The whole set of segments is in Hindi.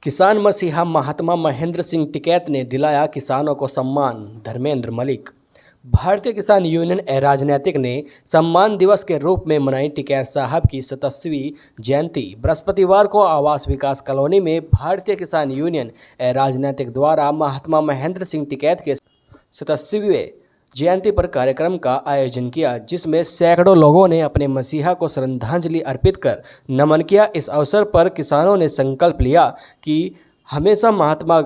किसान मसीहा महात्मा महेंद्र सिंह टिकैत ने दिलाया किसानों को सम्मान। धर्मेंद्र मलिक। भारतीय किसान यूनियन अराजनैतिक ने सम्मान दिवस के रूप में मनाई टिकैत साहब की 87वीं जयंती। बृहस्पतिवार को आवास विकास कॉलोनी में भारतीय किसान यूनियन अराजनैतिक द्वारा महात्मा महेंद्र सिंह टिकैत के 87वें जयंती पर कार्यक्रम का आयोजन किया, जिसमें सैकड़ों लोगों ने अपने मसीहा को श्रद्धांजलि अर्पित कर नमन किया। इस अवसर पर किसानों ने संकल्प लिया कि हमेशा महात्मा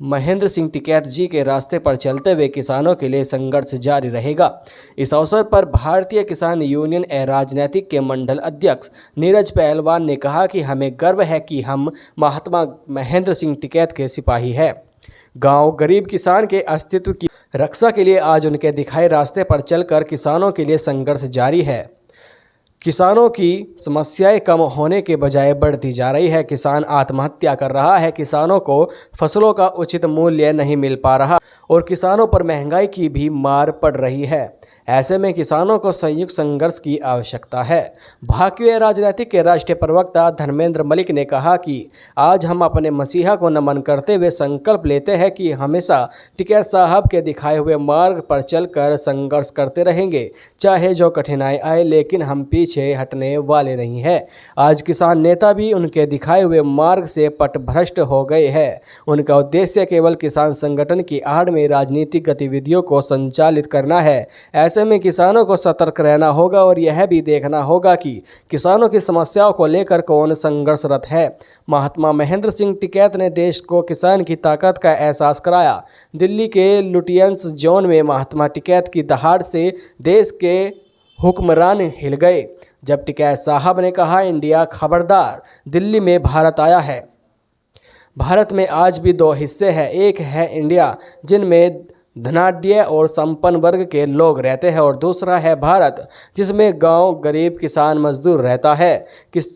महेंद्र सिंह टिकैत जी के रास्ते पर चलते हुए किसानों के लिए संघर्ष जारी रहेगा। इस अवसर पर भारतीय किसान यूनियन अराजनैतिक के मंडल अध्यक्ष नीरज पहलवान ने कहा कि हमें गर्व है कि हम महात्मा महेंद्र सिंह टिकैत के सिपाही हैं। गांव गरीब किसान के अस्तित्व की रक्षा के लिए आज उनके दिखाए रास्ते पर चलकर किसानों के लिए संघर्ष जारी है। किसानों की समस्याएं कम होने के बजाय बढ़ती जा रही है। किसान आत्महत्या कर रहा है, किसानों को फसलों का उचित मूल्य नहीं मिल पा रहा और किसानों पर महंगाई की भी मार पड़ रही है। ऐसे में किसानों को संयुक्त संघर्ष की आवश्यकता है। भारतीय राजनीति के राष्ट्रीय प्रवक्ता धर्मेंद्र मलिक ने कहा कि आज हम अपने मसीहा को नमन करते हुए संकल्प लेते हैं कि हमेशा टिकैत साहब के दिखाए हुए मार्ग पर चलकर संघर्ष करते रहेंगे, चाहे जो कठिनाई आए, लेकिन हम पीछे हटने वाले नहीं हैं। आज किसान नेता भी उनके दिखाए हुए मार्ग से पथभ्रष्ट हो गए हैं। उनका उद्देश्य केवल किसान संगठन की आड़ में राजनीतिक गतिविधियों को संचालित करना है। ऐसे में किसानों को सतर्क रहना होगा और यह भी देखना होगा कि किसानों की समस्याओं को लेकर कौन संघर्षरत है। महात्मा महेंद्र सिंह टिकैत ने देश को किसान की ताकत का एहसास कराया। दिल्ली के लुटियंस जोन में महात्मा टिकैत की दहाड़ से देश के हुक्मरान हिल गए। जब टिकैत साहब ने कहा, इंडिया खबरदार, दिल्ली में भारत आया है। भारत में आज भी दो हिस्से हैं, एक है इंडिया जिनमें धनाढ्य और संपन्न वर्ग के लोग रहते हैं और दूसरा है भारत जिसमें गांव गरीब किसान मजदूर रहता है। किस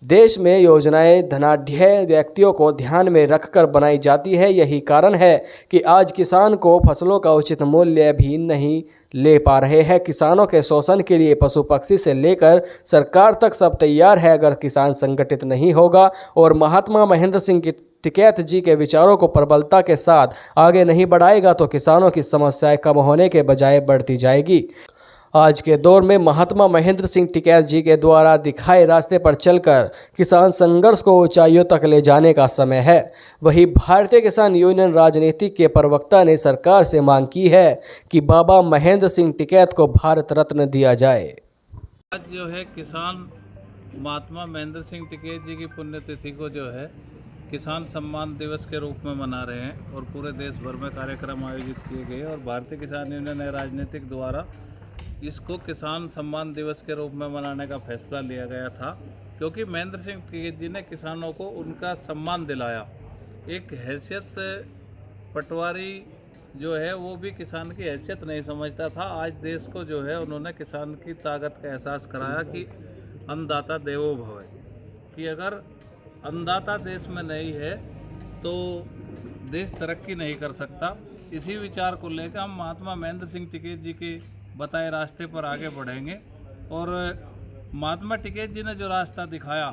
देश में योजनाएं धनाढ्य व्यक्तियों को ध्यान में रखकर बनाई जाती है। यही कारण है कि आज किसान को फसलों का उचित मूल्य भी नहीं ले पा रहे हैं। किसानों के शोषण के लिए पशु पक्षी से लेकर सरकार तक सब तैयार है। अगर किसान संगठित नहीं होगा और महात्मा महेंद्र सिंह टिकैत जी के विचारों को प्रबलता के साथ आगे नहीं बढ़ाएगा तो किसानों की समस्याएं कम होने के बजाय बढ़ती जाएगी। आज के दौर में महात्मा महेंद्र सिंह टिकैत जी के द्वारा दिखाए रास्ते पर चलकर किसान संघर्ष को ऊंचाइयों तक ले जाने का समय है। वहीं भारतीय किसान यूनियन राजनीति के प्रवक्ता ने सरकार से मांग की है कि बाबा महेंद्र सिंह टिकैत को भारत रत्न दिया जाए। आज जो है किसान महात्मा महेंद्र सिंह टिकैत जी की पुण्यतिथि को जो है किसान सम्मान दिवस के रूप में मना रहे हैं और पूरे देश भर में कार्यक्रम आयोजित किए गए और भारतीय किसान यूनियन राजनीतिक द्वारा इसको किसान सम्मान दिवस के रूप में मनाने का फैसला लिया गया था, क्योंकि महेंद्र सिंह टिकैत जी ने किसानों को उनका सम्मान दिलाया। एक हैसियत पटवारी जो है वो भी किसान की हैसियत नहीं समझता था। आज देश को जो है उन्होंने किसान की ताकत का एहसास कराया कि अन्नदाता देवो भव, कि अगर अन्नदाता देश में नहीं है तो देश तरक्की नहीं कर सकता। इसी विचार को लेकर हम महात्मा महेंद्र सिंह टिकैत जी के बताए रास्ते पर आगे बढ़ेंगे और महात्मा टिकैत जी ने जो रास्ता दिखाया,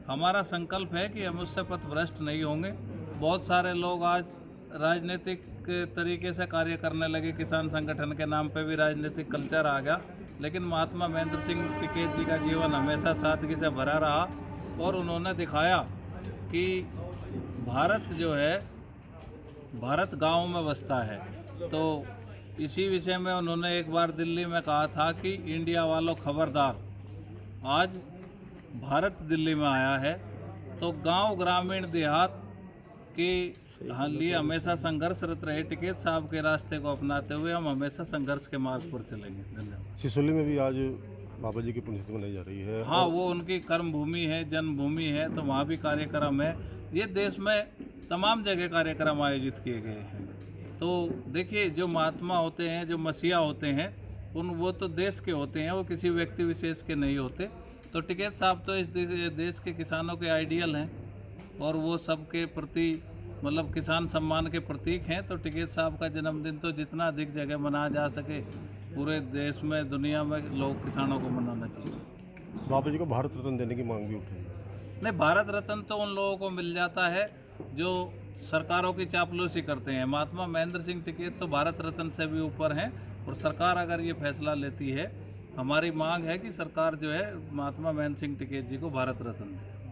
हमारा संकल्प है कि हम उससे पथभ्रष्ट नहीं होंगे। बहुत सारे लोग आज राजनीतिक तरीके से कार्य करने लगे, किसान संगठन के नाम पे भी राजनीतिक कल्चर आ गया, लेकिन महात्मा महेंद्र सिंह टिकैत जी का जीवन हमेशा सादगी से भरा रहा और उन्होंने दिखाया कि भारत जो है, भारत गाँव में बसता है। तो इसी विषय में उन्होंने एक बार दिल्ली में कहा था कि इंडिया वालों खबरदार, आज भारत दिल्ली में आया है। तो गांव ग्रामीण देहात के लिए हमेशा संघर्षरत रहे। टिकैत साहब के रास्ते को अपनाते हुए हम हमेशा संघर्ष के मार्ग पर चलेंगे। धन्यवाद। सिसोली में भी आज बाबा जी की पुण्यतिथि मनाई जा रही है। हाँ, वो उनकी कर्म भूमि है, जन्मभूमि है, तो वहाँ भी कार्यक्रम है। ये देश में तमाम जगह कार्यक्रम आयोजित किए गए हैं। तो देखिए, जो महात्मा होते हैं, जो मसीहा होते हैं, वो तो देश के होते हैं, वो किसी व्यक्ति विशेष के नहीं होते। तो टिकैत साहब तो इस देश के किसानों के आइडियल हैं और वो सबके प्रति मतलब किसान सम्मान के प्रतीक हैं। तो टिकैत साहब का जन्मदिन तो जितना अधिक जगह मनाया जा सके पूरे देश में, दुनिया में लोग किसानों को मनाना चाहिए। बाबा जी को भारत रत्न देने की मांग भी उठी। नहीं, भारत रत्न तो उन लोगों को मिल जाता है जो सरकारों की चापलूसी करते हैं। महात्मा महेंद्र सिंह टिकैत तो भारत रत्न से भी ऊपर हैं और सरकार अगर ये फैसला लेती है, हमारी मांग है कि सरकार जो है महात्मा महेंद्र सिंह टिकैत जी को भारत रत्न दे।